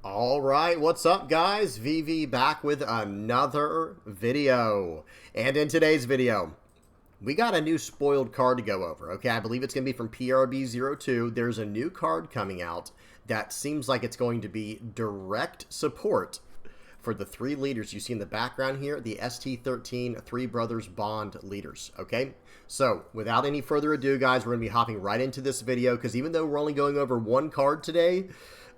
All right, what's up guys? VV back with another video. And in today's video, we got a new spoiled card to go over. Okay, I believe it's going to be from PRB-02. There's a new card coming out that seems like it's going to be direct support for the three leaders you see in the background here, the ST13 Three Brothers Bond leaders, okay? So, without any further ado, guys, we're going to be hopping right into this video, because even though we're only going over one card today,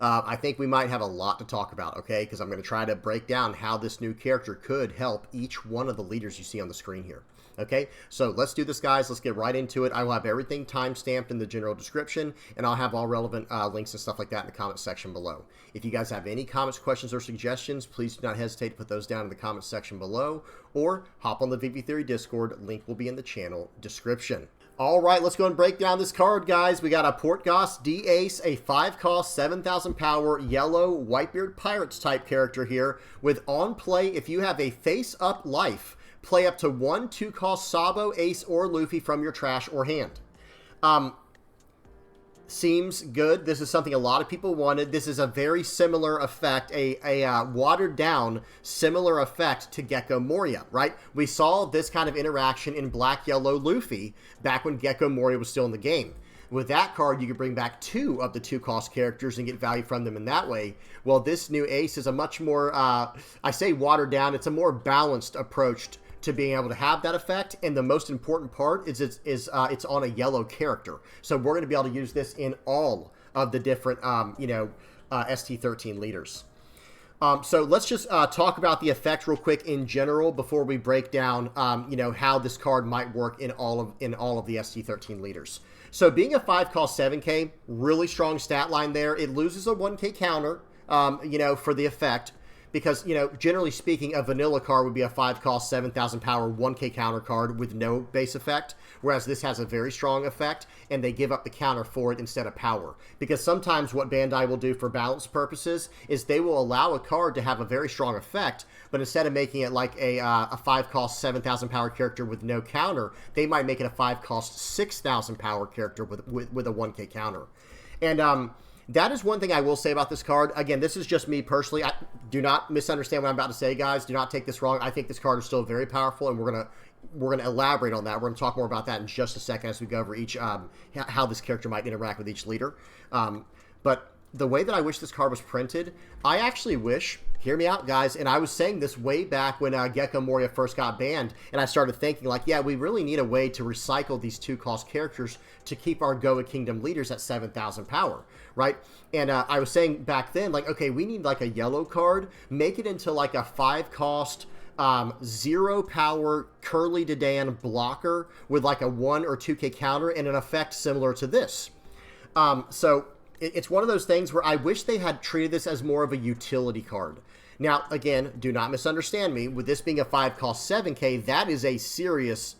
I think we might have a lot to talk about, okay? Because I'm going to try to break down how this new character could help each one of the leaders you see on the screen here. Okay, so let's do this, guys. Let's get right into it. I will have everything time-stamped in the general description, and I'll have all relevant links and stuff like that in the comment section below. If you guys have any comments, questions, or suggestions, please do not hesitate to put those down in the comment section below, or hop on the VV Theory Discord. Link will be in the channel description. All right, let's go and break down this card, guys. We got a Portgas D-Ace, a 5-cost, 7,000 power, yellow, Whitebeard Pirates type character here, with on play, if you have a face-up life, play up to 1 2-cost Sabo, Ace, or Luffy from your trash or hand. Seems good. This is something a lot of people wanted. This is a very similar effect, a watered down similar effect to Gecko Moria, right? We saw this kind of interaction in Black Yellow Luffy back when Gecko Moria was still in the game. With that card, you could bring back 2 of the 2-cost characters and get value from them in that way. Well, this new Ace is a much more, I say watered down, it's a more balanced approach to being able to have that effect, and the most important part is it's on a yellow character. So we're going to be able to use this in all of the different, ST13 leaders. So let's just talk about the effect real quick in general before we break down, how this card might work in all of the ST13 leaders. So being a 5-cost 7K, really strong stat line there. It loses a 1K counter, for the effect. Because, generally speaking, a vanilla card would be a 5-cost, 7,000 power, 1K counter card with no base effect, whereas this has a very strong effect, and they give up the counter for it instead of power. Because sometimes what Bandai will do for balance purposes is they will allow a card to have a very strong effect, but instead of making it like a 5-cost, 7,000 power character with no counter, they might make it a 5-cost, 6,000 power character with a 1K counter. And, that is one thing I will say about this card. Again, this is just me personally. Do not misunderstand what I'm about to say, guys. Do not take this wrong. I think this card is still very powerful, and we're gonna elaborate on that. We're gonna talk more about that in just a second as we go over each how this character might interact with each leader. But the way that I wish this card was printed, I actually wish, hear me out, guys, and I was saying this way back when Gecko Moria first got banned, and I started thinking, like, yeah, we really need a way to recycle these 2-cost characters to keep our Goa Kingdom leaders at 7,000 power, right? And I was saying back then, like, okay, we need, like, a yellow card, make it into, like, a 5-cost, 0-power Curly Dedan blocker with, like, a 1 or 2K counter and an effect similar to this. So it's one of those things where I wish they had treated this as more of a utility card. Now, again, do not misunderstand me. With this being a 5-cost 7K, that is a serious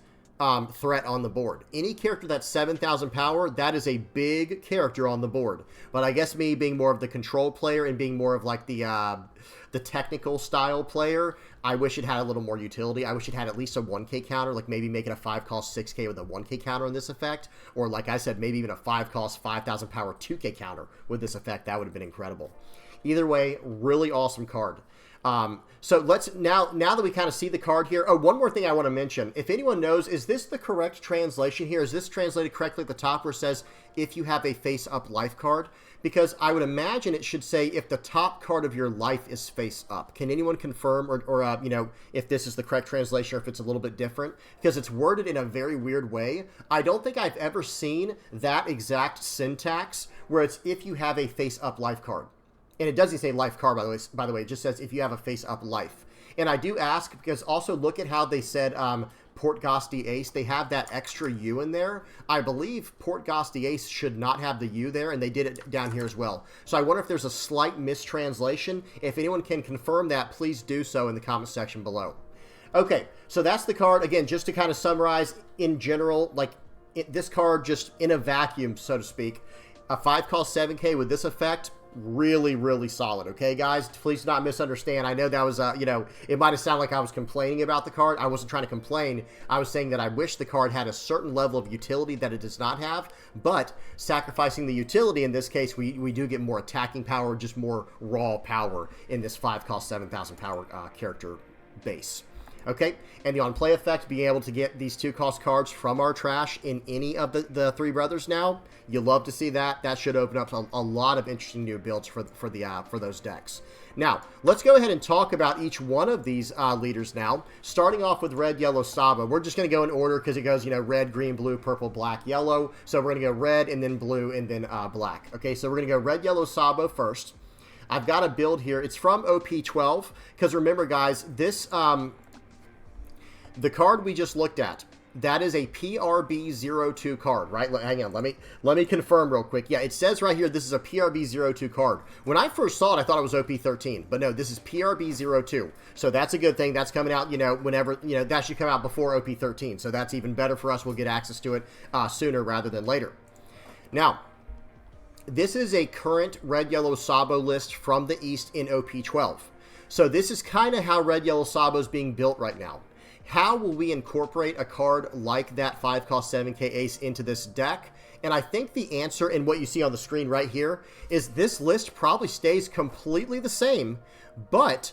threat on the board. Any character that's 7,000 power, that is a big character on the board. But I guess me being more of the control player and being more of like the technical style player, I wish it had a little more utility. I wish it had at least a 1K counter, like maybe make it a 5-cost 6K with a 1K counter in this effect. Or like I said, maybe even a 5-cost 5,000 power 2K counter with this effect. That would have been incredible. Either way, really awesome card. So let's, now that we kind of see the card here, oh, one more thing I want to mention. If anyone knows, is this the correct translation here? Is this translated correctly at the top where it says, if you have a face-up life card? Because I would imagine it should say, if the top card of your life is face-up. Can anyone confirm, or if this is the correct translation or if it's a little bit different? Because it's worded in a very weird way. I don't think I've ever seen that exact syntax where it's, if you have a face-up life card. And it doesn't say life card, by the way. It just says if you have a face-up life. And I do ask, because also look at how they said Portgas D-Ace. They have that extra U in there. I believe Portgas D-Ace should not have the U there, and they did it down here as well. So I wonder if there's a slight mistranslation. If anyone can confirm that, please do so in the comment section below. Okay, so that's the card. Again, just to kind of summarize in general, like this card just in a vacuum, so to speak. A 5-cost 7K with this effect, really, really solid. Okay, guys, please do not misunderstand. I know that was, you know, it might have sounded like I was complaining about the card. I wasn't trying to complain. I was saying that I wish the card had a certain level of utility that it does not have, but sacrificing the utility, in this case, we do get more attacking power, just more raw power in this 5-cost 7,000 power character base. Okay, and the on-play effect, being able to get these 2-cost cards from our trash in any of the three brothers now, you love to see that. That should open up a lot of interesting new builds for those decks. Now, let's go ahead and talk about each one of these leaders now, starting off with red, yellow, Sabo. We're just going to go in order because it goes, you know, red, green, blue, purple, black, yellow. So we're going to go red and then blue and then black. Okay, so we're going to go red, yellow, Sabo first. I've got a build here. It's from OP12 because remember, guys, this... the card we just looked at, that is a PRB-02 card, right? Hang on, let me confirm real quick. Yeah, it says right here this is a PRB-02 card. When I first saw it, I thought it was OP13, but no, this is PRB-02. So that's a good thing. That's coming out, you know, whenever, you know, that should come out before OP13. So that's even better for us. We'll get access to it sooner rather than later. Now, this is a current red, yellow, Sabo list from the East in OP12. So this is kind of how red, yellow, Sabo is being built right now. How will we incorporate a card like that 5-cost 7K ace into this deck? And I think the answer in what you see on the screen right here is this list probably stays completely the same, but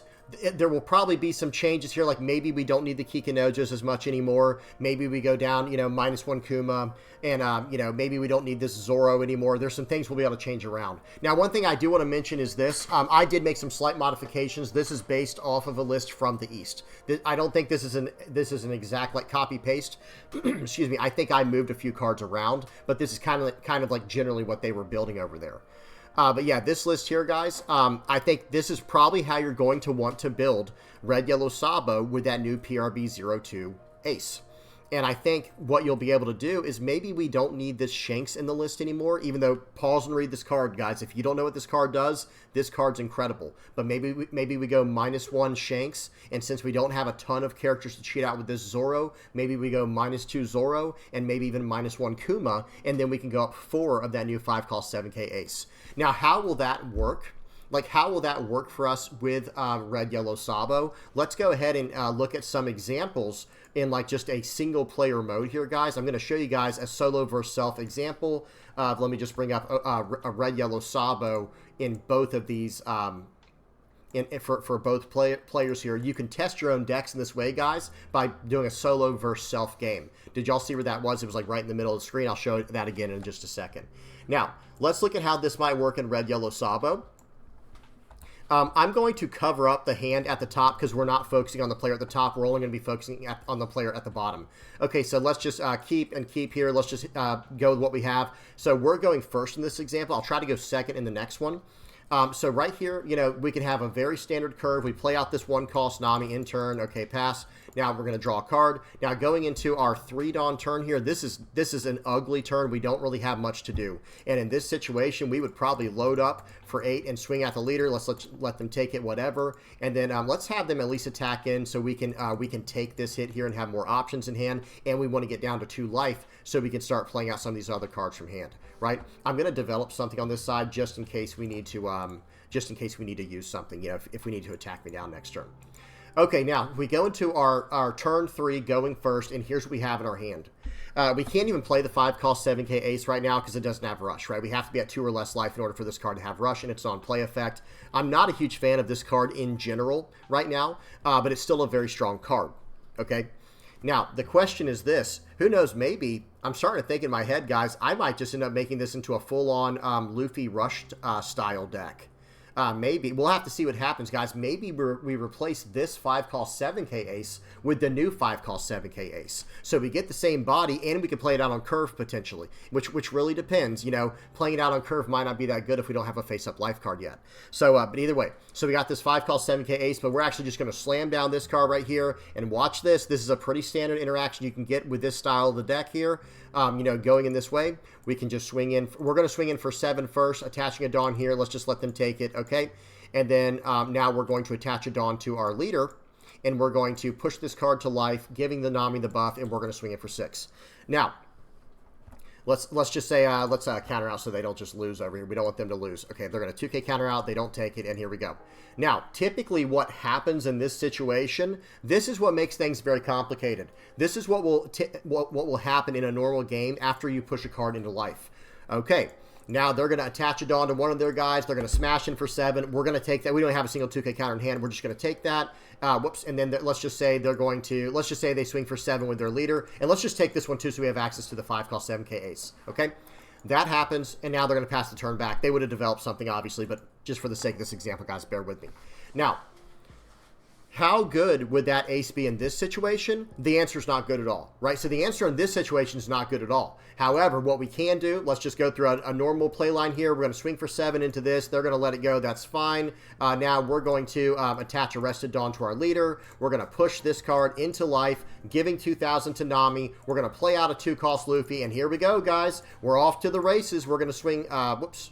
there will probably be some changes here, like maybe we don't need the Kikinojas as much anymore. Maybe we go down, you know, -1 Kuma, and, you know, maybe we don't need this Zoro anymore. There's some things we'll be able to change around. Now, one thing I do want to mention is this. I did make some slight modifications. This is based off of a list from the East. I don't think this is an exact, like, copy-paste. Excuse me. I think I moved a few cards around, but this is kind of like generally what they were building over there. But yeah, this list here, guys, I think this is probably how you're going to want to build red, yellow, Sabo with that new PRB-02 ace. And I think what you'll be able to do is maybe we don't need this Shanks in the list anymore, even though, pause and read this card, guys. If you don't know what this card does, this card's incredible. But maybe we go -1 Shanks, and since we don't have a ton of characters to cheat out with this Zoro, maybe we go -2 Zoro, and maybe even -1 Kuma, and then we can go up 4 of that new 5-cost 7K ace. Now, how will that work? Like, how will that work for us with red, yellow, Sabo? Let's go ahead and look at some examples in, like, just a single-player mode here, guys. I'm going to show you guys a solo versus self example. Let me just bring up a red, yellow, Sabo in both of these for both players here. You can test your own decks in this way, guys, by doing a solo versus self game. Did y'all see where that was? It was, like, right in the middle of the screen. I'll show that again in just a second. Now, let's look at how this might work in red, yellow, Sabo. I'm going to cover up the hand at the top because we're not focusing on the player at the top. We're only going to be focusing on the player at the bottom. Okay, so let's just keep here. Let's just go with what we have. So we're going first in this example. I'll try to go second in the next one. So right here, you know, we can have a very standard curve. We play out this 1-cost Nami in turn. Okay, pass. Now we're going to draw a card. Now going into our 3-Dawn turn here, this is an ugly turn. We don't really have much to do. And in this situation, we would probably load up for 8 and swing at the leader. Let's let them take it, whatever. And then let's have them at least attack in so we can take this hit here and have more options in hand. And we want to get down to 2 life so we can start playing out some of these other cards from hand, right? I'm going to develop something on this side just in case we need to use something, you know, if we need to attack me down next turn. Okay, now we go into our turn 3 going first, and here's what we have in our hand. We can't even play the 5-cost 7K ace right now because it doesn't have rush, right? We have to be at 2 or less life in order for this card to have rush, and it's on play effect. I'm not a huge fan of this card in general right now, but it's still a very strong card, okay? Now, the question is this. Who knows, maybe, I'm starting to think in my head, guys, I might just end up making this into a full-on Luffy rush style deck. Maybe. We'll have to see what happens, guys. Maybe we replace this 5-cost 7K ace with the new 5-cost 7K ace. So we get the same body, and we can play it out on curve, potentially, which really depends. You know, playing it out on curve might not be that good if we don't have a face-up life card yet. So, but either way. So we got this 5-cost 7K ace, but we're actually just going to slam down this card right here, and watch this. This is a pretty standard interaction you can get with this style of the deck here. You know, going in this way, we can just swing in. We're going to swing in for 7 first, attaching a Dawn here. Let's just let them take it, okay? And then now we're going to attach a Dawn to our leader, and we're going to push this card to life, giving the Nami the buff, and we're going to swing it for 6. Now, Let's just say, let's counter out so they don't just lose over here. We don't want them to lose. Okay, they're going to 2K counter out. They don't take it, and here we go. Now, typically what happens in this situation, this is what makes things very complicated. This is what will happen in a normal game after you push a card into life. Okay, now they're going to attach it on to one of their guys. They're going to smash in for 7. We're going to take that. We don't have a single 2K counter in hand. We're just going to take that. Whoops, and then let's just say they're going to, let's just say they swing for 7 with their leader, and let's just take this one too so we have access to the 5-cost 7K ace, okay? That happens, and now they're going to pass the turn back. They would have developed something, obviously, but just for the sake of this example, guys, bear with me. Now, how good would that ace be in this situation? The answer is not good at all, right? So the answer in this situation is not good at all. However, what we can do, let's just go through a normal play line here. We're going to swing for 7 into this. They're going to let it go. That's fine. Now we're going to attach Arrested Dawn to our leader. We're going to push this card into life, giving 2,000 to Nami. We're going to play out a 2-cost Luffy, and here we go, guys. We're off to the races. We're going to swing, whoops.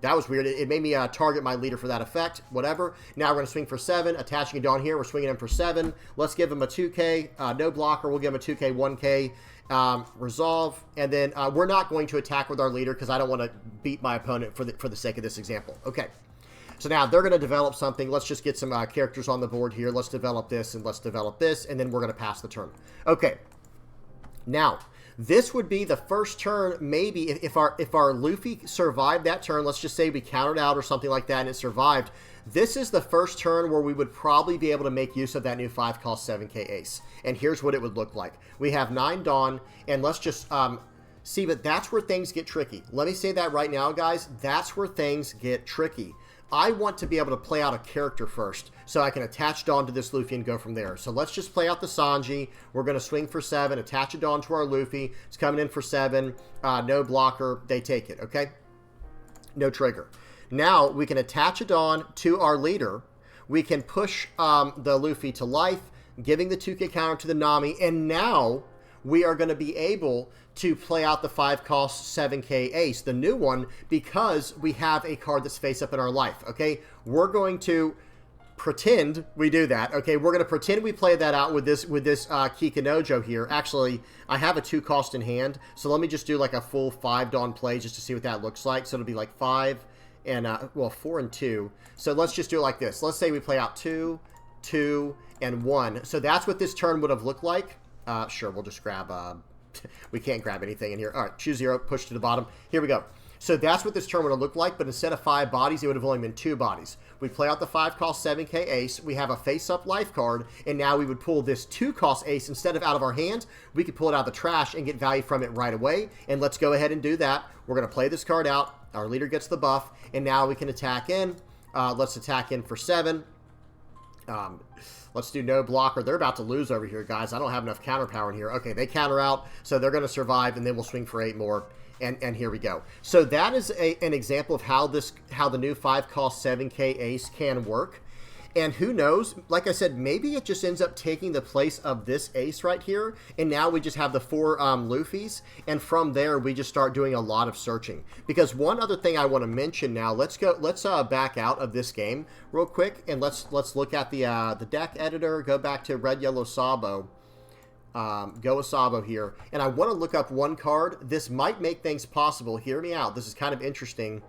That was weird. It made me target my leader for that effect. Whatever. Now we're going to swing for 7. Attaching it down here. We're swinging him for 7. Let's give him a 2K. No blocker. We'll give him a 2K, 1K. Resolve. And then we're not going to attack with our leader because I don't want to beat my opponent for the sake of this example. Okay. So now they're going to develop something. Let's just get some characters on the board here. Let's develop this and let's develop this. And then we're going to pass the turn. Okay. Now, this would be the first turn, maybe, if our Luffy survived that turn, let's just say we countered out or something like that and it survived, this is the first turn where we would probably be able to make use of that new 5-cost 7K ace. And here's what it would look like. We have 9 Dawn, and let's just see, but that's where things get tricky. Let me say that right now, guys. That's where things get tricky. I want to be able to play out a character first so I can attach Dawn to this Luffy and go from there. So let's just play out the Sanji. We're going to swing for 7, attach a Dawn to our Luffy. It's coming in for 7. No blocker. They take it, okay? No trigger. Now we can attach a Dawn to our leader. We can push the Luffy to life, giving the 2K counter to the Nami. And now we are going to be able to play out the 5-cost 7K ace, the new one, because we have a card that's face up in our life, okay? We're going to pretend we do that, okay? We're going to pretend we play that out with this Kikanojo here. Actually, I have a 2-cost in hand, so let me just do like a full 5 Dawn play just to see what that looks like. So it'll be like 5 and, well, 4 and 2. So let's just do it like this. Let's say we play out 2, 2, and 1. So that's what this turn would have looked like. Sure, we'll just grab... we can't grab anything in here. All right, choose 0, push to the bottom. Here we go. So that's what this turn would have looked like, but instead of 5 bodies, it would have only been 2 bodies. We play out the 5-cost 7K ace. We have a face-up life card, and now we would pull this 2-cost ace instead of out of our hand. We could pull it out of the trash and get value from it right away, and let's go ahead and do that. We're going to play this card out. Our leader gets the buff, and now we can attack in. Let's attack in for 7. Let's do no blocker. They're about to lose over here, guys. I don't have enough counter power in here. Okay, they counter out, so they're going to survive, and then we'll swing for 8 more, and here we go. So that is an example of how the new 5-cost 7K ace can work. And who knows, like I said, maybe it just ends up taking the place of this ace right here, and now we just have the 4 Luffys, and from there we just start doing a lot of searching. Because one other thing I want to mention now, let's back out of this game real quick, and let's look at the deck editor, go back to Red Yellow Sabo, go with Sabo here, and I want to look up one card. This might make things possible. Hear me out. This is kind of interesting.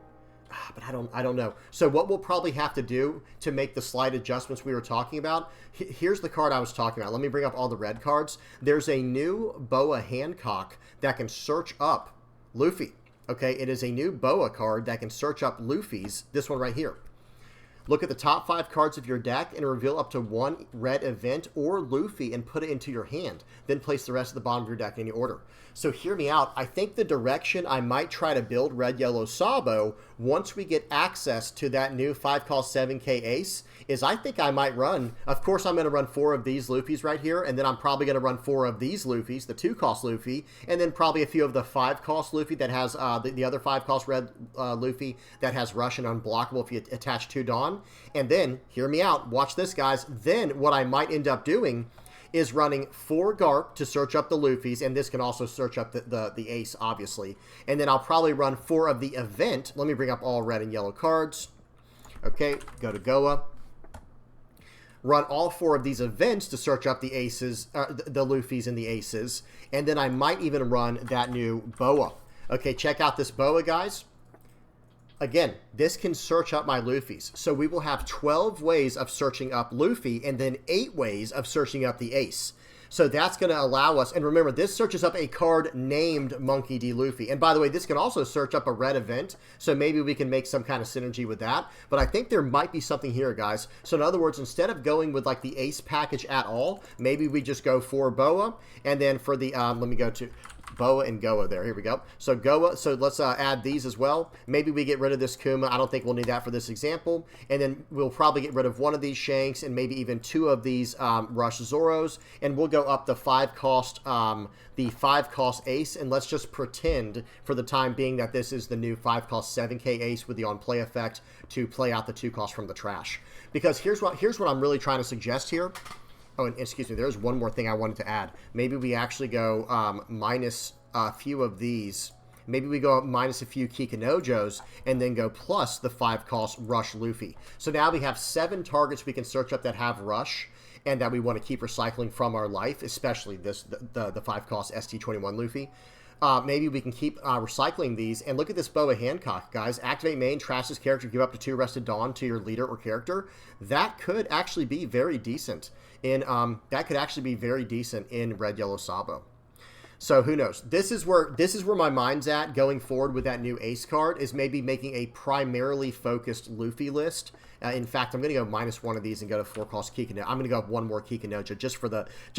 But I don't know. So what we'll probably have to do to make the slight adjustments we were talking about, here's the card I was talking about. Let me bring up all the red cards. There's a new Boa Hancock that can search up Luffy. Okay, it is a new Boa card that can search up Luffy's, this one right here. Look at the top 5 cards of your deck and reveal up to 1 red event or Luffy and put it into your hand. Then place the rest of the bottom of your deck in any order. So hear me out. I think the direction I might try to build Red Yellow Sabo once we get access to that new 5-cost 7K ace is I think I might run. Of course, I'm going to run 4 of these Luffys right here, and then I'm probably going to run 4 of these Luffys, the 2-cost Luffy, and then probably a few of the 5-cost Luffy that has the other 5-cost red Luffy that has rush and unblockable if you attach 2 Dawn. And then, hear me out, watch this, guys. Then what I might end up doing is running 4 Garp to search up the Luffys, and this can also search up the ace, obviously. And then I'll probably run 4 of the event. Let me bring up all red and yellow cards. Okay, go to Goa. run all 4 of these events to search up the aces, the Luffys and the aces, and then I might even run that new boa. Okay, check out this boa, guys. Again, this can search up my Luffys. So we will have 12 ways of searching up Luffy and then 8 ways of searching up the ace. So that's going to allow us, and remember, this searches up a card named Monkey D. Luffy. And by the way, this can also search up a red event, so maybe we can make some kind of synergy with that. But I think there might be something here, guys. So in other words, instead of going with like the ace package at all, maybe we just go for boa, and then for the, let me go to boa and Goa there. Here we go. So Goa, so let's add these as well. Maybe we get rid of this Kuma. I don't think we'll need that for this example. And then we'll probably get rid of one of these Shanks and maybe even 2 of these Rush Zoros. And we'll go up the 5 cost ace. And let's just pretend for the time being that this is the new 5 cost 7k ace with the on play effect to play out the 2 cost from the trash. Because here's what I'm really trying to suggest here. Oh, and excuse me, there's one more thing I wanted to add. Maybe we actually go minus a few of these. Maybe we go minus a few Kikanojos and then go plus the 5 cost Rush Luffy. So now we have 7 targets we can search up that have Rush and that we want to keep recycling from our life, especially this the 5 cost ST21 Luffy. Maybe we can keep recycling these. And look at this Boa Hancock, guys. Activate main, trash this character, give up to 2 Rested Dawn to your leader or character. That could actually be very decent in Red Yellow Sabo. So who knows? This is where my mind's at going forward with that new ace card, is maybe making a primarily focused Luffy list. In fact, I'm going to go minus 1 of these and go to 4 cost Kikanojo. I'm going to go up 1 more Kikanojo just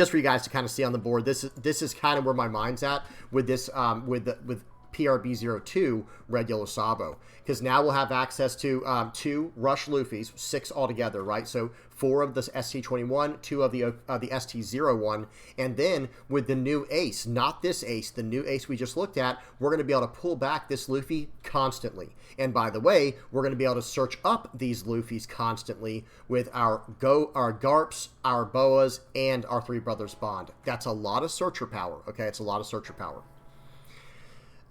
for you guys to kind of see on the board. This is kind of where my mind's at with this with PRB-02 Red Yellow Sabo, because now we'll have access to 2 Rush Luffys, 6 altogether, right? So 4 of the ST21, 2 of the ST01, and then with the new ace, not this ace, the new ace we just looked at, we're going to be able to pull back this Luffy constantly. And by the way, we're going to be able to search up these Luffys constantly with our Garps, our Boas, and our 3 Brothers Bond. That's a lot of searcher power, okay? It's a lot of searcher power.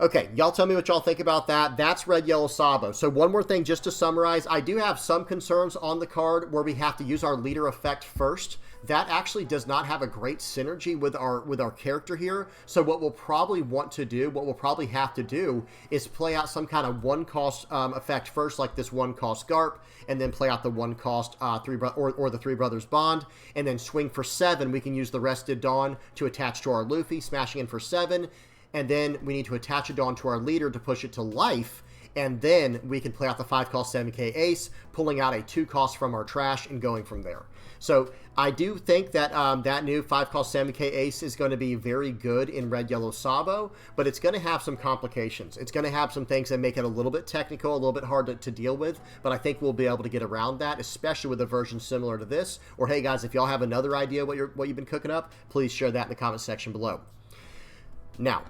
Okay, y'all tell me what y'all think about that. That's Red Yellow Sabo. So one more thing just to summarize, I do have some concerns on the card where we have to use our leader effect first. That actually does not have a great synergy with our character here. So what we'll probably have to do is play out some kind of 1 cost effect first, like this 1 cost Garp, and then play out the 1 cost the 3 Brothers Bond, and then swing for 7. We can use the Rested Dawn to attach to our Luffy, smashing in for 7. And then we need to attach a Dawn to our leader to push it to life. And then we can play out the 5 cost 7k ace, pulling out a 2 cost from our trash and going from there. So I do think that that new 5 cost 7k ace is going to be very good in Red Yellow Sabo, but it's going to have some complications. It's going to have some things that make it a little bit technical, a little bit hard to deal with, but I think we'll be able to get around that, especially with a version similar to this. Or hey guys, if y'all have another idea what you've been cooking up, please share that in the comment section below. Now,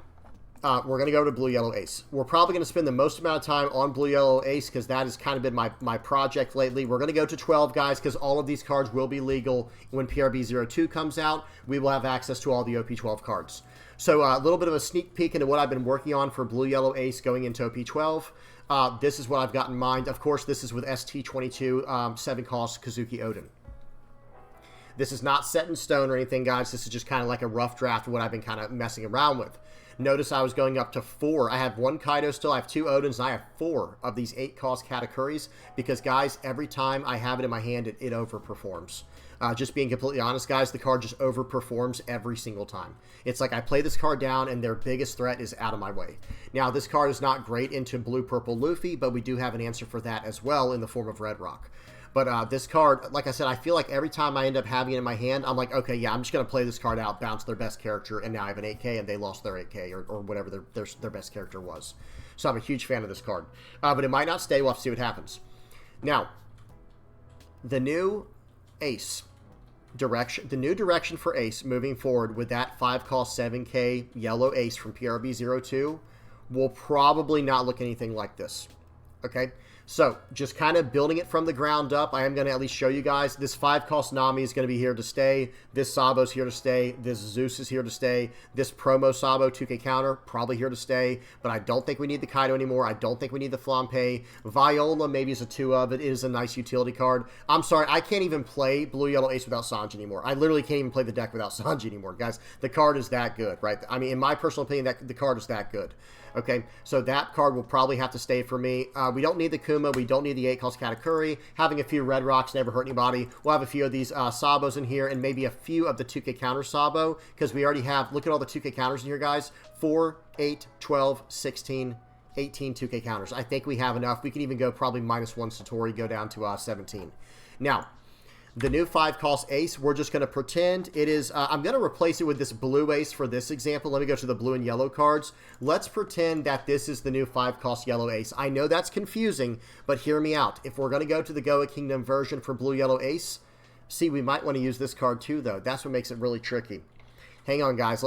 we're going to go to Blue Yellow Ace. We're probably going to spend the most amount of time on Blue Yellow Ace because that has kind of been my project lately. We're going to go to 12, guys, because all of these cards will be legal when PRB-02 comes out. We will have access to all the OP12 cards. So a little bit of a sneak peek into what I've been working on for Blue Yellow Ace going into OP12. This is what I've got in mind. Of course, this is with ST22 7 cost Kazuki Odin. This is not set in stone or anything, guys. This is just kind of like a rough draft of what I've been kind of messing around with. Notice I was going up to 4. I have 1 Kaido still. I have 2 Odins, and I have 4 of these 8 cost Katakuris because, guys, every time I have it in my hand, it overperforms. Just being completely honest, guys, the card just overperforms every single time. It's like I play this card down, and their biggest threat is out of my way. Now, this card is not great into Blue-Purple Luffy, but we do have an answer for that as well in the form of Red Rock. But this card, like I said, I feel like every time I end up having it in my hand, I'm like, okay, yeah, I'm just going to play this card out, bounce their best character, and now I have an 8k, and they lost their 8k, or whatever their best character was. So I'm a huge fan of this card. But it might not stay. We'll have to see what happens. Now, the new Ace direction, the new direction for Ace moving forward with that 5 cost 7k yellow Ace from PRB-02 will probably not look anything like this. Okay? So just kind of building it from the ground up. I am going to at least show you guys. This 5-cost Nami is going to be here to stay. This Sabo's here to stay. This Zeus is here to stay. This promo Sabo 2K counter, probably here to stay. But I don't think we need the Kaido anymore. I don't think we need the Flampe. Viola maybe is a 2 of. It is a nice utility card. I'm sorry, I can't even play Blue Yellow Ace without Sanji anymore. I literally can't even play the deck without Sanji anymore, guys. The card is that good, right? I mean, in my personal opinion, that the card is that good. Okay, so that card will probably have to stay for me. We don't need the Kuma. We don't need the 8-cost Katakuri. Having a few Red Rocks never hurt anybody. We'll have a few of these Sabos in here and maybe a few of the 2K counter Sabo because we already have, look at all the 2K counters in here, guys. 4, 8, 12, 16, 18 2K counters. I think we have enough. We can even go probably -1 Satori, go down to 17. Now, the new 5-cost Ace, we're just going to pretend it is... I'm going to replace it with this blue Ace for this example. Let me go to the blue and yellow cards. Let's pretend that this is the new 5-cost yellow Ace. I know that's confusing, but hear me out. If we're going to go to the Goa Kingdom version for blue yellow Ace, see, we might want to use this card too, though. That's what makes it really tricky. Hang on, guys.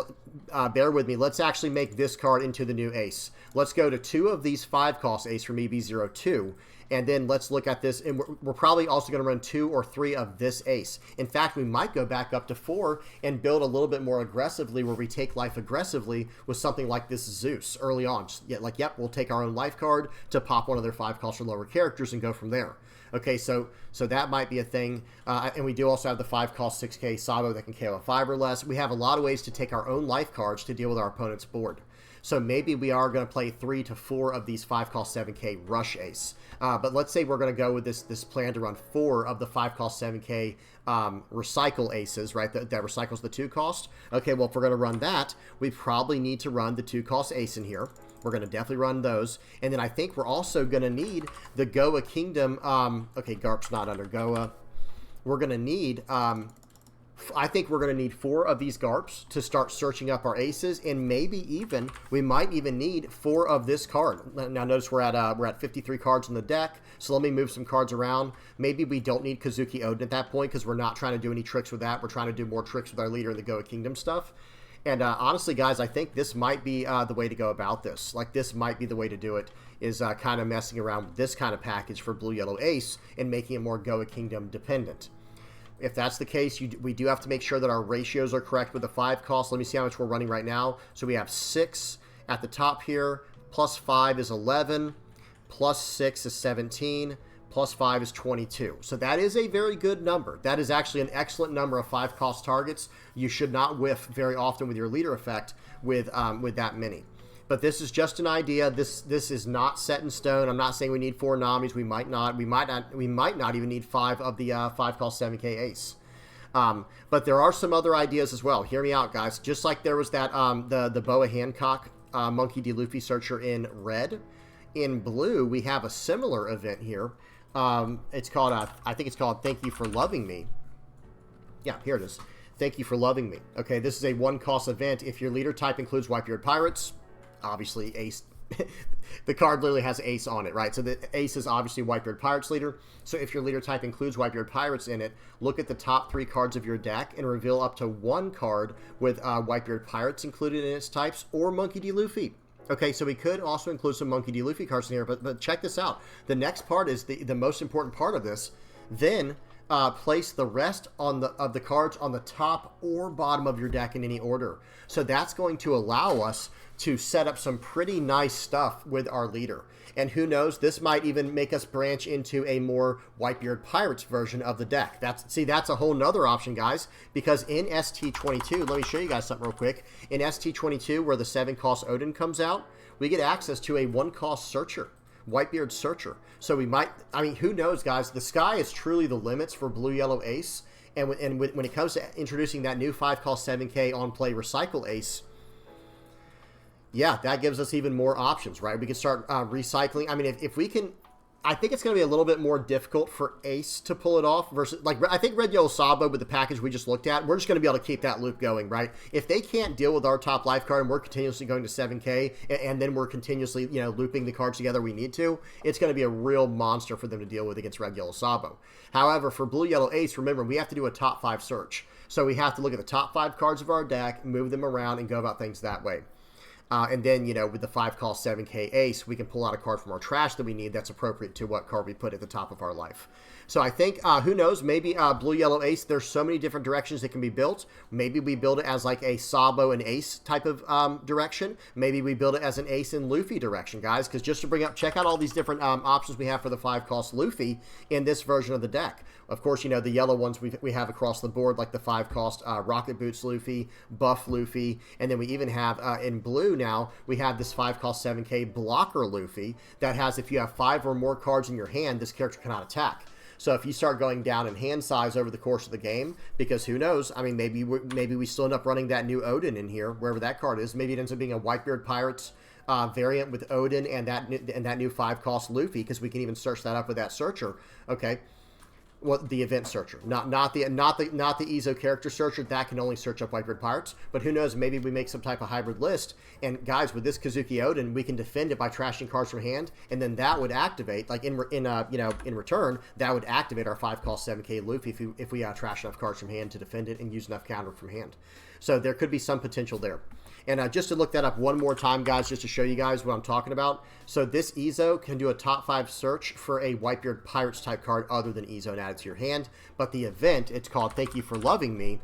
Bear with me. Let's actually make this card into the new Ace. Let's go to 2 of these 5-cost Ace from EB02. And then let's look at this, and we're probably also going to run 2 or 3 of this Ace. In fact, we might go back up to 4 and build a little bit more aggressively where we take life aggressively with something like this Zeus early on. Just, yeah, like, yep, we'll take our own life card to pop one of their 5-cost or lower characters and go from there. Okay, so that might be a thing. And we do also have the 5-cost 6K Sabo that can KO a 5 or less. We have a lot of ways to take our own life cards to deal with our opponent's board. So maybe we are going to play 3 to 4 of these 5-cost 7K Rush Ace. But let's say we're going to go with this plan to run 4 of the 5-cost 7K Recycle Aces, right? That recycles the 2-cost. Okay, well, if we're going to run that, we probably need to run the 2-cost Ace in here. We're going to definitely run those. And then I think we're also going to need the Goa Kingdom. Okay, Garp's not under Goa. We're going to need... I think we're going to need 4 of these Garps to start searching up our aces, and maybe even, we might even need 4 of this card. Now notice we're at 53 cards in the deck, so let me move some cards around. Maybe we don't need Kazuki Odin at that point because we're not trying to do any tricks with that. We're trying to do more tricks with our leader in the Goa Kingdom stuff. And honestly, guys, I think this might be the way to go about this. Like, this might be the way to do it, is kind of messing around with this kind of package for Blue Yellow Ace and making it more Goa Kingdom dependent. If that's the case, we do have to make sure that our ratios are correct with the 5-cost. Let me see how much we're running right now. So we have 6 at the top here, plus 5 is 11, plus 6 is 17, plus 5 is 22. So that is a very good number. That is actually an excellent number of 5-cost targets. You should not whiff very often with your leader effect with that many. But this is just an idea. This is not set in stone. I'm not saying we need 4 Namis. We might not. We might not even need 5 of the 5-cost 7K Ace. But there are some other ideas as well. Hear me out, guys. Just like there was that the Boa Hancock Monkey D. Luffy searcher in red. In blue, we have a similar event here. It's called I think it's called Thank You for Loving Me. Yeah, here it is. Thank You for Loving Me. Okay, this is a 1-cost event. If your leader type includes Whitebeard Pirates, obviously Ace, the card literally has Ace on it, right? So the Ace is obviously Whitebeard Pirates leader. So if your leader type includes Whitebeard Pirates in it, look at the top 3 cards of your deck and reveal up to 1 card with Whitebeard Pirates included in its types or Monkey D. Luffy. Okay, so we could also include some Monkey D. Luffy cards in here, but check this out. The next part is the most important part of this. Then place the rest of the cards on the top or bottom of your deck in any order. So that's going to allow us to set up some pretty nice stuff with our leader. And who knows, this might even make us branch into a more Whitebeard Pirates version of the deck. That's a whole nother option, guys, because in ST22, let me show you guys something real quick. In ST22, where the 7-cost Odin comes out, we get access to a 1-cost Searcher. Whitebeard Searcher. So we might, I mean, who knows, guys? The sky is truly the limits for Blue Yellow Ace. And when it comes to introducing that new 5-cost 7K on-play Recycle Ace, yeah, that gives us even more options, right? We can start recycling. I mean, if we can, I think it's going to be a little bit more difficult for Ace to pull it off versus, like, I think Red Yellow Sabo with the package we just looked at, we're just going to be able to keep that loop going, right? If they can't deal with our top life card and we're continuously going to 7K and then we're continuously, looping the cards together we need to, it's going to be a real monster for them to deal with against Red Yellow Sabo. However, for Blue Yellow Ace, remember, we have to do a top 5 search. So we have to look at the top 5 cards of our deck, move them around, and go about things that way. And then, with the 5-cost 7K ace, we can pull out a card from our trash that we need that's appropriate to what card we put at the top of our life. So I think, who knows, maybe blue-yellow ace, there's so many different directions it can be built. Maybe we build it as like a Sabo and ace type of direction. Maybe we build it as an ace and Luffy direction, guys, because just to bring up, check out all these different options we have for the 5-cost Luffy in this version of the deck. Of course, the yellow ones we have across the board, like the 5-cost Rocket Boots Luffy, Buff Luffy, and then we even have, in blue now, we have this 5-cost 7K Blocker Luffy that has, if you have 5 or more cards in your hand, this character cannot attack. So if you start going down in hand size over the course of the game, because who knows, I mean, maybe we still end up running that new Odin in here, wherever that card is. Maybe it ends up being a Whitebeard Pirates variant with Odin and that new 5-cost Luffy, because we can even search that up with that searcher. Okay. Well, the event searcher, not the EZO character searcher. That can only search up Whitebeard Pirates. But who knows? Maybe we make some type of hybrid list. And guys, with this Kazuki Odin, we can defend it by trashing cards from hand, and then that would activate, like in return, that would activate our 5-cost 7K Luffy if we trash enough cards from hand to defend it and use enough counter from hand. So there could be some potential there. And just to look that up one more time, guys, just to show you guys what I'm talking about. So this EZO can do a top 5 search for a Whitebeard Pirates type card other than EZO and add it to your hand. But the event, it's called Thank You for Loving Me.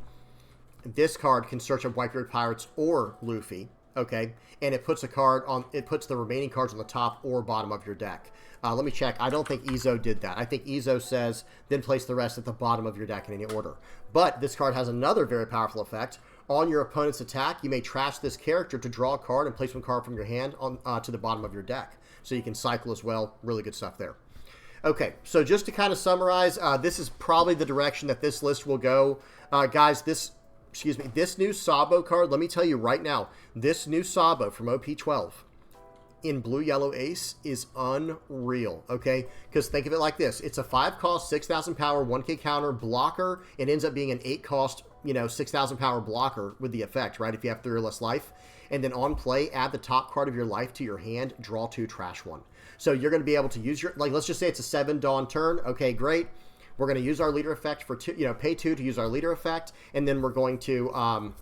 This card can search up Whitebeard Pirates or Luffy, okay? And it puts the remaining cards on the top or bottom of your deck. Let me check. I don't think EZO did that. I think EZO says, then place the rest at the bottom of your deck in any order. But this card has another very powerful effect. On your opponent's attack, you may trash this character to draw a card and place one card from your hand on to the bottom of your deck. So you can cycle as well. Really good stuff there. Okay, so just to kind of summarize, this is probably the direction that this list will go. Guys, this new Sabo card, let me tell you right now, this new Sabo from OP12 in blue-yellow ace is unreal, okay? Because think of it like this. It's a 5-cost, 6,000 power, 1K counter blocker. It ends up being an 8-cost, 6,000 power blocker with the effect, right? If you have 3 or less life. And then on play, add the top card of your life to your hand, draw 2, trash 1. So you're going to be able to use your, like, let's just say it's a 7 Dawn turn. Okay, great. We're going to use our leader effect for 2, pay 2 to use our leader effect. And then we're going to,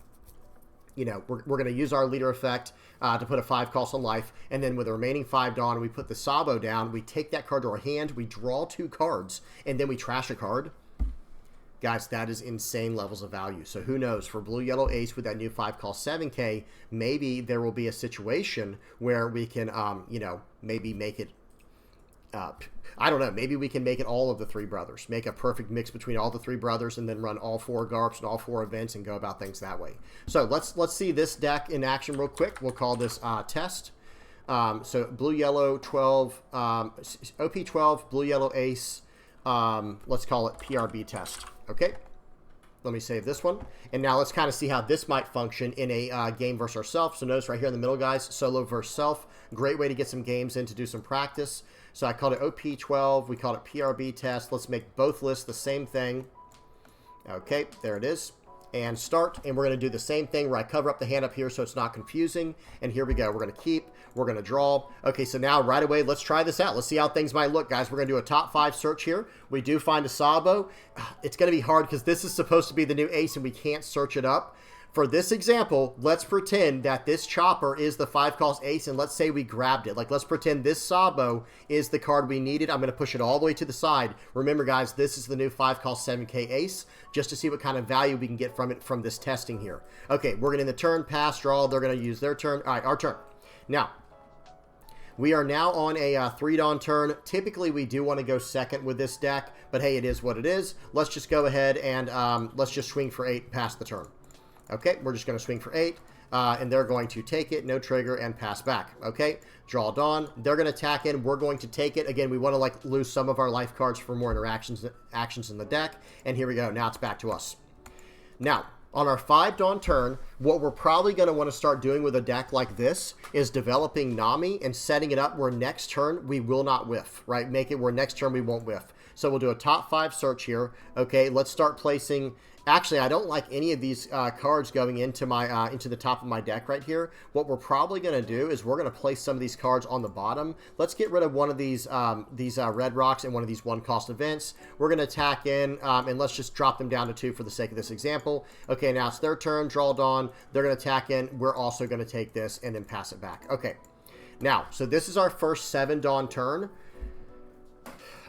we're going to use our leader effect to put a 5-cost on life, and then with the remaining 5 Dawn, we put the Sabo down, we take that card to our hand, we draw 2 cards, and then we trash a card. Guys, that is insane levels of value. So who knows, for blue-yellow ace with that new 5-cost 7K, maybe there will be a situation where we can, maybe make it, I don't know, maybe we can make it all of the 3 brothers. Make a perfect mix between all the 3 brothers and then run all 4 GARPs and all 4 events and go about things that way. So let's see this deck in action real quick. We'll call this test. So blue-yellow 12, OP12, blue-yellow ace. Let's call it PRB test. Okay. Let me save this one. And now let's kind of see how this might function in a game versus ourselves. So notice right here in the middle, guys, solo versus self. Great way to get some games in to do some practice. So I called it OP12. We called it PRB test. Let's make both lists the same thing. Okay, there it is. And start. And we're going to do the same thing where I cover up the hand up here so it's not confusing. And here we go. We're going to keep. We're going to draw. Okay, so now right away, let's try this out. Let's see how things might look, guys. We're going to do a top 5 search here. We do find a Sabo. It's going to be hard because this is supposed to be the new ace and we can't search it up. For this example, let's pretend that this chopper is the 5-cost ace, and let's say we grabbed it. Like, let's pretend this Sabo is the card we needed. I'm going to push it all the way to the side. Remember, guys, this is the new 5-cost 7K ace, just to see what kind of value we can get from it from this testing here. Okay, we're going to, in the turn, pass, draw. They're going to use their turn. All right, our turn. Now, we are now on a 3 Dawn turn. Typically, we do want to go second with this deck, but hey, it is what it is. Let's just go ahead and let's just swing for 8 past the turn. Okay, we're just going to swing for 8, and they're going to take it, no trigger, and pass back. Okay, draw Dawn. They're going to attack in. We're going to take it. Again, we want to lose some of our life cards for more actions in the deck. And here we go. Now it's back to us. Now, on our 5 Dawn turn, what we're probably going to want to start doing with a deck like this is developing Nami and setting it up where next turn we will not whiff, right? Make it where next turn we won't whiff. So we'll do a top 5 search here. Okay, let's start placing Actually, I don't like any of these cards going into my into the top of my deck right here. What we're probably going to do is we're going to place some of these cards on the bottom. Let's get rid of one of these red rocks and one of these one-cost events. We're going to attack in, and let's just drop them down to 2 for the sake of this example. Okay, now it's their turn, draw Dawn. They're going to attack in. We're also going to take this and then pass it back. Okay, now, so this is our first 7 Dawn turn.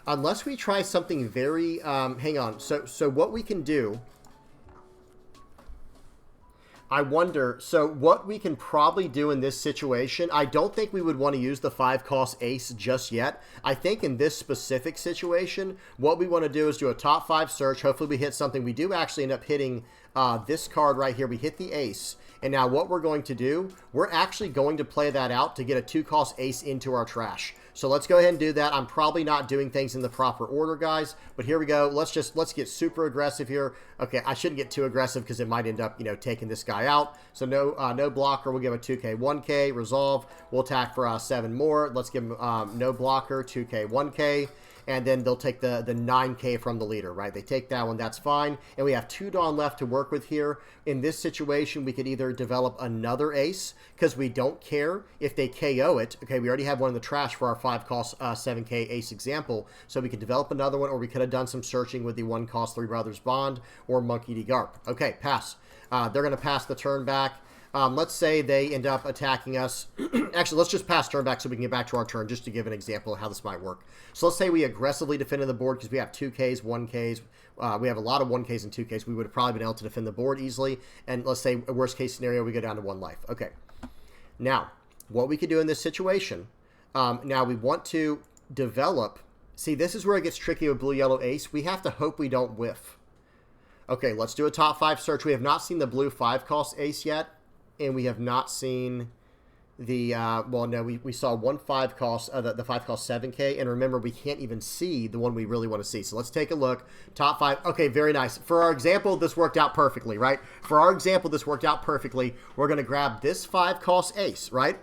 Unless we try something very, hang on. So what we can do, I wonder, so what we can probably do in this situation, I don't think we would want to use the 5-cost ace just yet. I think in this specific situation, what we want to do is do a top 5 search. Hopefully we hit something. We do actually end up hitting this card right here. We hit the ace. And now what we're going to do, we're actually going to play that out to get a 2-cost ace into our trash. So let's go ahead and do that. I'm probably not doing things in the proper order, guys, but here we go. Let's get super aggressive here. Okay, I shouldn't get too aggressive because it might end up, you know, taking this guy out. So no blocker. We'll give a 2K, 1K, resolve. We'll attack for 7 more. Let's give him no blocker, 2K, 1K. And then they'll take the 9K from the leader, right? They take that one, that's fine. And we have 2 Dawn left to work with here. In this situation, we could either develop another ace, because we don't care if they KO it. Okay, we already have one in the trash for our 5-cost 7K ace example. So we could develop another one, or we could have done some searching with the 1-cost 3 Brothers Bond or Monkey D. Garp. Okay, pass. They're going to pass the turn back. Let's say they end up attacking us. Actually, let's just pass turn back so we can get back to our turn, just to give an example of how this might work. So let's say we aggressively defended the board because we have 2Ks, 1Ks. We have a lot of 1Ks and 2Ks. We would have probably been able to defend the board easily. And let's say, a worst case scenario, we go down to 1 life. Okay. Now, what we could do in this situation, now we want to develop. See, this is where it gets tricky with blue-yellow ace. We have to hope we don't whiff. Okay, let's do a top 5 search. We have not seen the blue 5-cost ace yet. And we have not seen the, well, no, we saw one 5-cost, the 5-cost 7K. And remember, we can't even see the one we really want to see. So let's take a look. Top 5. Okay, very nice. For our example, this worked out perfectly, right? For our example, this worked out perfectly. We're going to grab this 5-cost ace, right?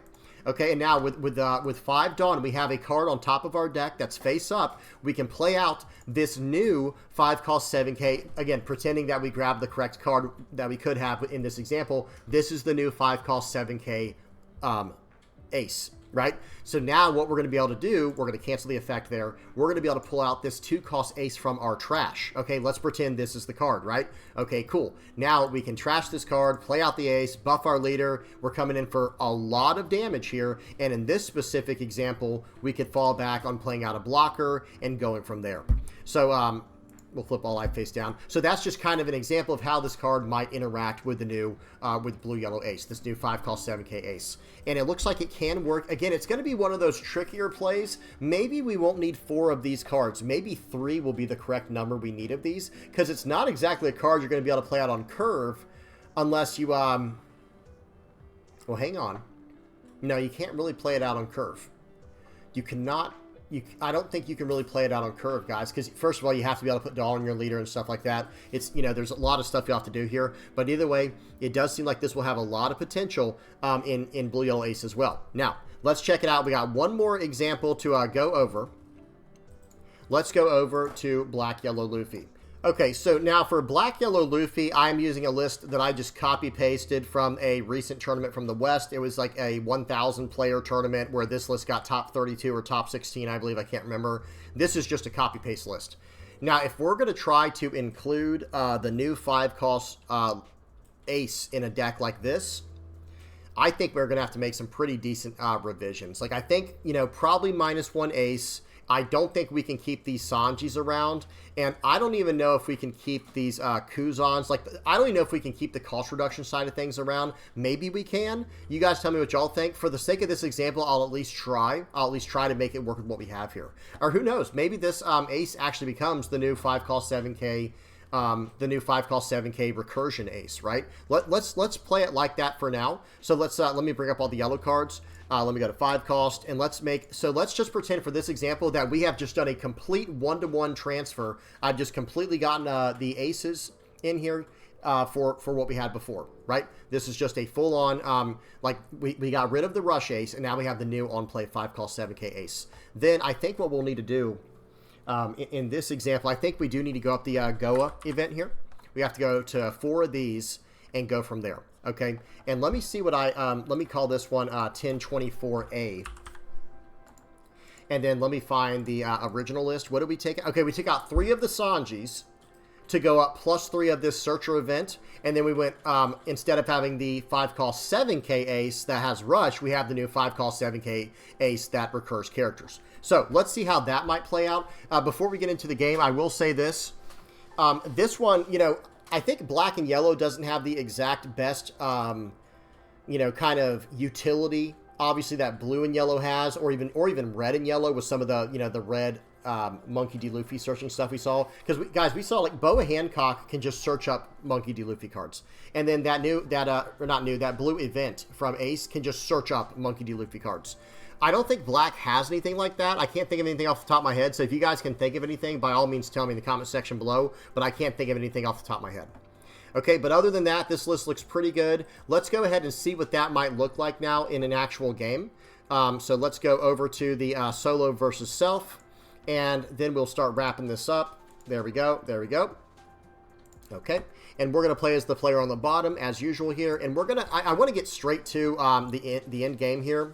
Okay, and now with 5 Dawn, we have a card on top of our deck that's face up. We can play out this new 5-cost 7K, again, pretending that we grabbed the correct card that we could have in this example. This is the new 5-cost 7K ace, right? So now what we're going to be able to do, we're going to cancel the effect there. We're going to be able to pull out this 2-cost ace from our trash. Okay, let's pretend this is the card, right? Okay, cool. Now we can trash this card, play out the ace, buff our leader. We're coming in for a lot of damage here. And in this specific example, we could fall back on playing out a blocker and going from there. So, we'll flip all life face down. So that's just kind of an example of how this card might interact with the new, with blue-yellow ace, this new 5-cost 7K ace. And it looks like it can work. Again, it's going to be one of those trickier plays. Maybe we won't need 4 of these cards. Maybe 3 will be the correct number we need of these, because it's not exactly a card you're going to be able to play out on curve unless you, well, hang on. No, you can't really play it out on curve. You cannot... I don't think you can really play it out on curve, guys, because first of all, you have to be able to put Dawn on your leader and stuff like that. It's, you know, there's a lot of stuff you have to do here, but either way, it does seem like this will have a lot of potential in blue-yellow ace as well. Now, let's check it out. We got one more example to go over. Let's go over to black-yellow Luffy. Okay, so now for black-yellow Luffy, I'm using a list that I just copy-pasted from a recent tournament from the West. It was like a 1,000-player tournament where this list got top 32 or top 16, I believe. I can't remember. This is just a copy-paste list. Now, if we're going to try to include the new 5-cost ace in a deck like this, I think we're going to have to make some pretty decent revisions. Like, I think, you know, probably -1 ace. I don't think we can keep these Sanjis around, and I don't even know if we can keep these Kuzans. Like, I don't even know if we can keep the cost reduction side of things around. Maybe we can. You guys tell me what y'all think. For the sake of this example, I'll at least try. I'll at least try to make it work with what we have here. Or who knows? Maybe this ace actually becomes the new 5-cost 7K. The new 5-cost 7K recursion ace, right? Let's play it like that for now. So let me bring up all the yellow cards. Let me go to 5-cost, and let's just pretend for this example that we have just done a complete 1-to-1 transfer. I've just completely gotten the aces in here for what we had before, right? This is just a full-on, like, we got rid of the rush ace, and now we have the new on-play 5-cost 7K ace. Then I think what we'll need to do in this example, I think we do need to go up the Goa event here. We have to go to 4 of these and go from there. Okay, and let me see what let me call this one 1024A. And then let me find the original list. What did we take? Okay, we took out 3 of the Sanjis to go up plus 3 of this Searcher event. And then we went, instead of having the 5-cost 7k ace that has Rush, we have the new 5-cost 7k ace that recurs characters. So let's see how that might play out. Before we get into the game, I will say this. This one, you know, I think black and yellow doesn't have the exact best, you know, kind of utility, obviously, that blue and yellow has, or even red and yellow with some of the, you know, the red Monkey D. Luffy searching stuff we saw. Because, guys, we saw, like, Boa Hancock can just search up Monkey D. Luffy cards. And then that that blue event from Ace can just search up Monkey D. Luffy cards. I don't think black has anything like that. I can't think of anything off the top of my head. So if you guys can think of anything, by all means, tell me in the comment section below. But I can't think of anything off the top of my head. Okay, but other than that, this list looks pretty good. Let's go ahead and see what that might look like now in an actual game. So let's go over to the solo versus self. And then we'll start wrapping this up. There we go. There we go. Okay. And we're going to play as the player on the bottom, as usual here. And we're going to... I want to get straight to the end game here.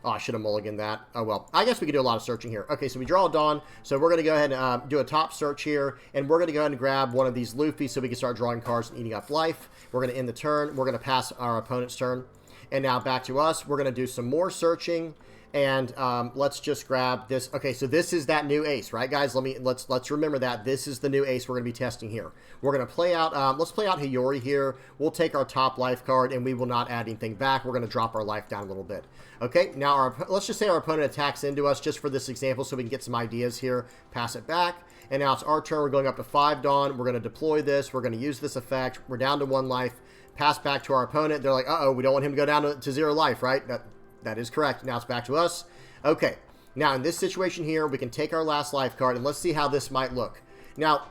Oh, I should have mulliganed that. Oh, well. I guess we could do a lot of searching here. Okay, so we draw a Dawn. So we're going to go ahead and do a top search here. And we're going to go ahead and grab one of these Luffy so we can start drawing cards and eating up life. We're going to end the turn. We're going to pass our opponent's turn. And now back to us. We're going to do some more searching. And let's just grab this. Okay, so this is that new ace, right, guys? Let's remember that this is the new ace we're going to be testing here. We're going to play out. Let's play out Hiyori here. We'll take our top life card, and we will not add anything back. We're going to drop our life down a little bit. Okay, now let's just say our opponent attacks into us just for this example, so we can get some ideas here. Pass it back, and now it's our turn. We're going up to 5 Dawn. We're going to deploy this. We're going to use this effect. We're down to 1 life. Pass back to our opponent. They're like, uh-oh, we don't want him to go down to 0 life, right? That is correct. Now it's back to us. Okay. Now in this situation here, we can take our last life card and let's see how this might look. Now,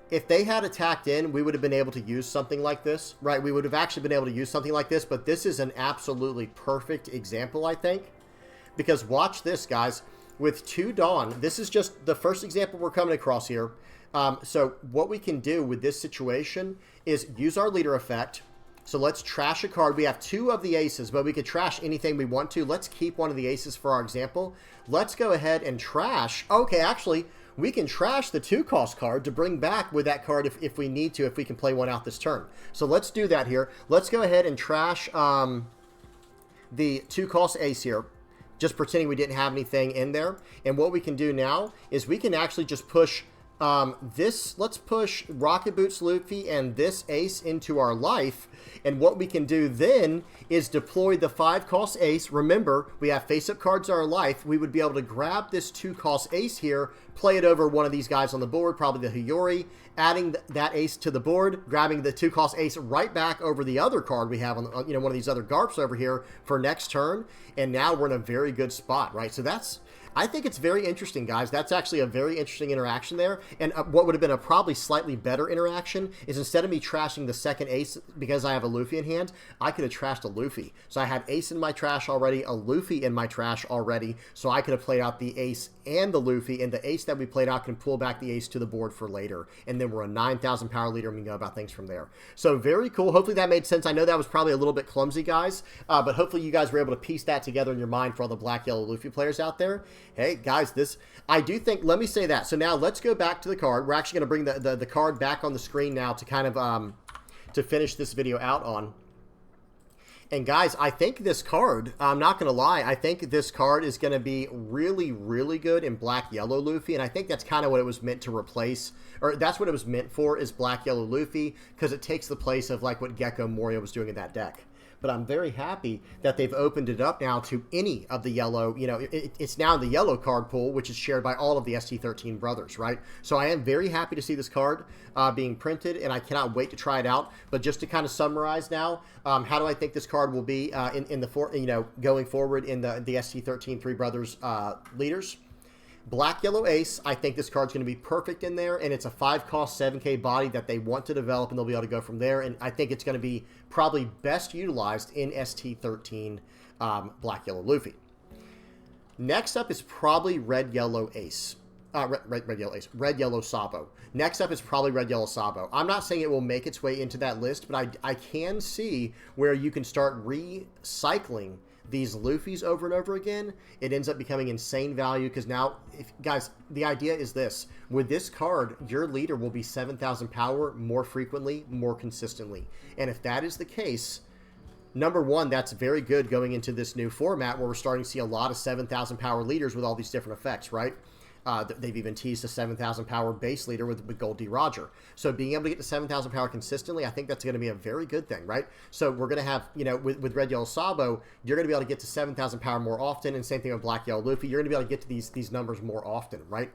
if they had attacked in, we would have been able to use something like this, right? We would have actually been able to use something like this, but this is an absolutely perfect example, I think. Because watch this, guys. With 2 Dawn, this is just the first example we're coming across here. So what we can do with this situation is use our leader effect. So let's trash a card. We have 2 of the aces, but we could trash anything we want to. Let's keep one of the aces for our example. Let's go ahead and trash. Okay, actually, we can trash the 2-cost card to bring back with that card if we need to, if we can play one out this turn. So let's do that here. Let's go ahead and trash the 2-cost ace here, just pretending we didn't have anything in there. And what we can do now is we can actually just push let's push Rocket Boots Luffy and this ace into our life. And what we can do then is deploy the 5-cost ace. Remember, we have face-up cards in our life. We would be able to grab this 2-cost ace here, play it over one of these guys on the board, probably the Hiyori, adding that ace to the board, grabbing the 2-cost ace right back over the other card we have on, one of these other Garps over here for next turn. And now we're in a very good spot, right? So I think it's very interesting, guys. That's actually a very interesting interaction there. And what would have been a probably slightly better interaction is instead of me trashing the second ace because I have a Luffy in hand, I could have trashed a Luffy. So I had ace in my trash already, a Luffy in my trash already. So I could have played out the ace and the Luffy, and the ace that we played out can pull back the ace to the board for later. And then we're a 9,000 power leader, and we can go about things from there. So very cool. Hopefully that made sense. I know that was probably a little bit clumsy, guys, but hopefully you guys were able to piece that together in your mind for all the black, yellow Luffy players out there. Hey, guys, I do think, let me say that. So now let's go back to the card. We're actually going to bring the card back on the screen now to kind of, to finish this video out on. And guys, I think this card, I'm not going to lie, I think this card is going to be really, really good in black-yellow Luffy. And I think that's kind of what it was meant to replace, or that's what it was meant for, is black-yellow Luffy, because it takes the place of like what Gecko Moria was doing in that deck. But I'm very happy that they've opened it up now to any of the yellow, it's now in the yellow card pool, which is shared by all of the ST13 brothers, right? So I am very happy to see this card being printed, and I cannot wait to try it out. But just to kind of summarize now, how do I think this card will be going forward in the ST13 Three Brothers leaders? Black Yellow Ace, I think this card's going to be perfect in there, and it's a 5-cost 7k body that they want to develop, and they'll be able to go from there. And I think it's going to be probably best utilized in ST13 Black Yellow Luffy. Next up is probably Red Yellow Ace. Red Yellow Ace. Red Yellow Sabo. Next up is probably Red Yellow Sabo. I'm not saying it will make its way into that list, but I can see where you can start recycling these Luffys over and over again. It ends up becoming insane value because now, guys, the idea is this. With this card, your leader will be 7,000 power more frequently, more consistently. And if that is the case, number one, that's very good going into this new format where we're starting to see a lot of 7,000 power leaders with all these different effects, right? They've even teased a 7,000 power base leader with Gold D. Roger. So being able to get to 7,000 power consistently, I think that's going to be a very good thing, right? So we're going to have, with Red Yellow Sabo, you're going to be able to get to 7,000 power more often, and same thing with Black Yellow Luffy. You're going to be able to get to these numbers more often, right?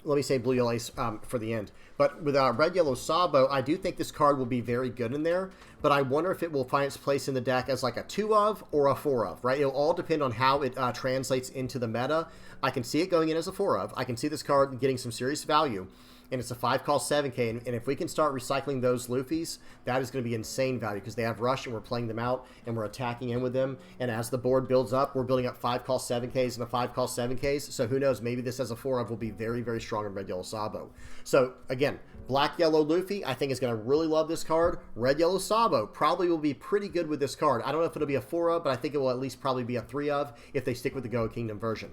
Let me say Blue Yellow Ace for the end. But with Red Yellow Sabo, I do think this card will be very good in there, but I wonder if it will find its place in the deck as like a 2 of or a 4 of, right? It'll all depend on how it translates into the meta. I can see it going in as a 4 of. I can see this card getting some serious value, and it's a 5 cost 7k, and if we can start recycling those Luffys, that is going to be insane value because they have rush and we're playing them out and we're attacking in with them, and as the board builds up, we're building up 5 cost 7ks and a 5 cost 7ks, so who knows, maybe this as a 4 of will be very, very strong in Red Yellow Sabo. So again, Black Yellow Luffy, I think is going to really love this card. Red Yellow Sabo probably will be pretty good with this card. I don't know if it'll be a 4 of, but I think it will at least probably be a 3 of if they stick with the Go Kingdom version.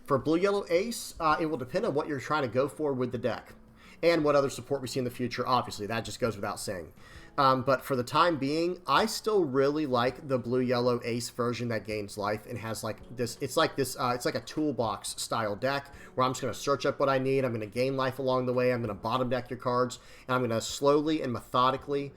For Blue Yellow Ace, it will depend on what you're trying to go for with the deck and what other support we see in the future. Obviously, that just goes without saying. But for the time being, I still really like the Blue Yellow Ace version that gains life and has like this. It's like this. It's like a toolbox style deck where I'm just going to search up what I need. I'm going to gain life along the way. I'm going to bottom deck your cards, and I'm going to slowly and methodically,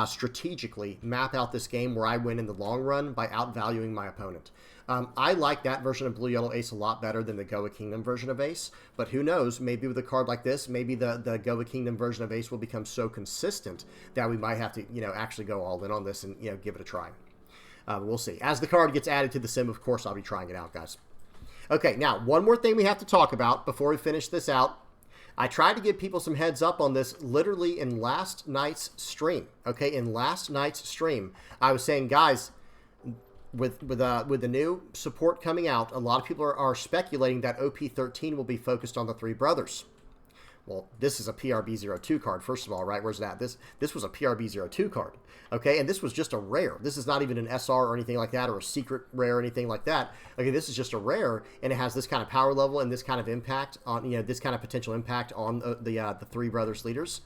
strategically map out this game where I win in the long run by outvaluing my opponent. I like that version of Blue Yellow Ace a lot better than the Goa Kingdom version of Ace, but who knows, maybe with a card like this, maybe the Goa Kingdom version of Ace will become so consistent that we might have to, actually go all in on this and, give it a try. We'll see. As the card gets added to the sim, of course, I'll be trying it out, guys. Okay, now, one more thing we have to talk about before we finish this out. I tried to give people some heads up on this literally in last night's stream, okay? In last night's stream, I was saying, guys, with the new support coming out, a lot of people are speculating that OP13 will be focused on the three brothers. Well, this is a PRB-02 card, first of all, right? Where's that? This was a PRB-02 card, okay? And this was just a rare. This is not even an SR or anything like that, or a secret rare or anything like that. Okay, this is just a rare, and it has this kind of power level and this kind of impact on, this kind of potential impact on the three brothers leaders.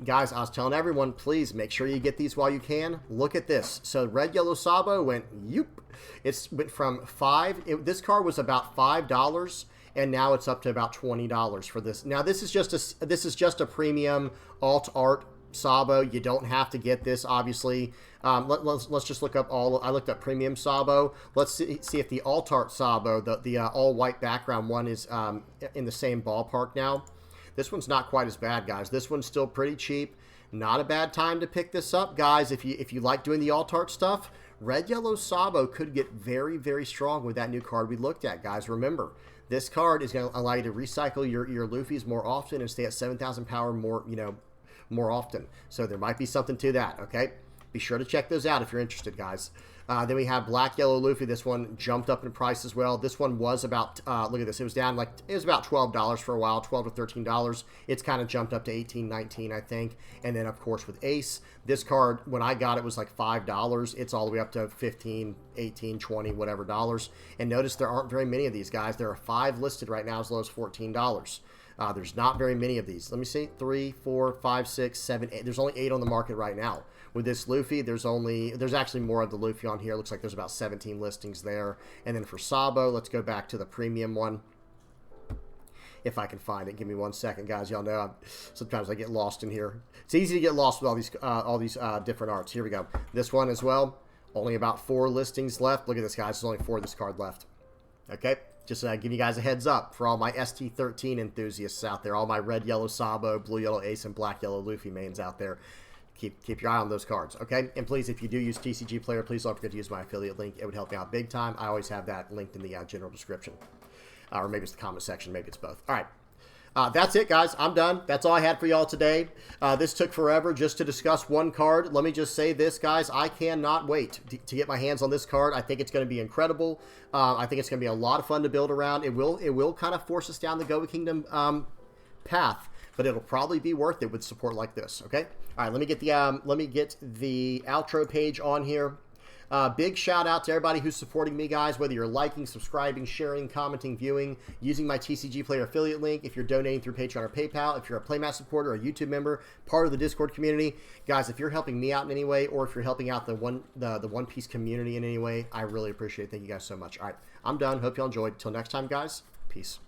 Guys, I was telling everyone, please make sure you get these while you can. Look at this. So Red Yellow Sabo went, yoop. It went from this card was about $5, and now it's up to about $20 for this. Now this is just a premium alt art Sabo. You don't have to get this, obviously. Let's just look up I looked up premium Sabo. Let's see if the alt art Sabo, the all white background one, is in the same ballpark now. This one's not quite as bad, guys. This one's still pretty cheap. Not a bad time to pick this up, guys. If you like doing the alt art stuff, Red Yellow Sabo could get very, very strong with that new card we looked at, guys. Remember, this card is going to allow you to recycle your Luffys more often and stay at 7,000 power more often. So there might be something to that, okay? Be sure to check those out if you're interested, guys. Then we have Black Yellow Luffy. This one jumped up in price as well. This one was about, look at this, it was about $12 for a while, $12 to $13. It's kind of jumped up to $18, $19, I think. And then, of course, with Ace, this card, when I got it, was like $5. It's all the way up to $15, $18, $20, whatever dollars. And notice there aren't very many of these, guys. There are 5 listed right now as low as $14. There's not very many of these. Let me see, 3, 4, 5, 6, 7, 8. There's only 8 on the market right now. With this Luffy, there's actually more of the Luffy on here. It looks like there's about 17 listings there. And then for Sabo, let's go back to the premium one. If I can find it. Give me 1 second, guys. Y'all know sometimes I get lost in here. It's easy to get lost with all these different arts. Here we go. This one as well. Only about 4 listings left. Look at this, guys. There's only 4 of this card left. Okay. Just give you guys a heads up for all my ST13 enthusiasts out there. All my Red Yellow Sabo, Blue Yellow Ace, and Black Yellow Luffy mains out there. Keep your eye on those cards, okay? And please, if you do use TCG Player, please don't forget to use my affiliate link. It would help me out big time. I always have that linked in the general description. Or maybe it's the comment section. Maybe it's both. All right. That's it, guys. I'm done. That's all I had for y'all today. This took forever just to discuss one card. Let me just say this, guys. I cannot wait to get my hands on this card. I think it's going to be incredible. I think it's going to be a lot of fun to build around. It will kind of force us down the Go Kingdom path, but it'll probably be worth it with support like this. Okay. All right. Let me get the outro page on here. Big shout out to everybody who's supporting me, guys, whether you're liking, subscribing, sharing, commenting, viewing, using my TCG Player affiliate link, if you're donating through Patreon or PayPal, if you're a Playmat supporter or a YouTube member, part of the Discord community. Guys, if you're helping me out in any way, or if you're helping out the One Piece community in any way, I really appreciate it. Thank you guys so much. All right, I'm done. Hope y'all enjoyed. Till next time, guys. Peace.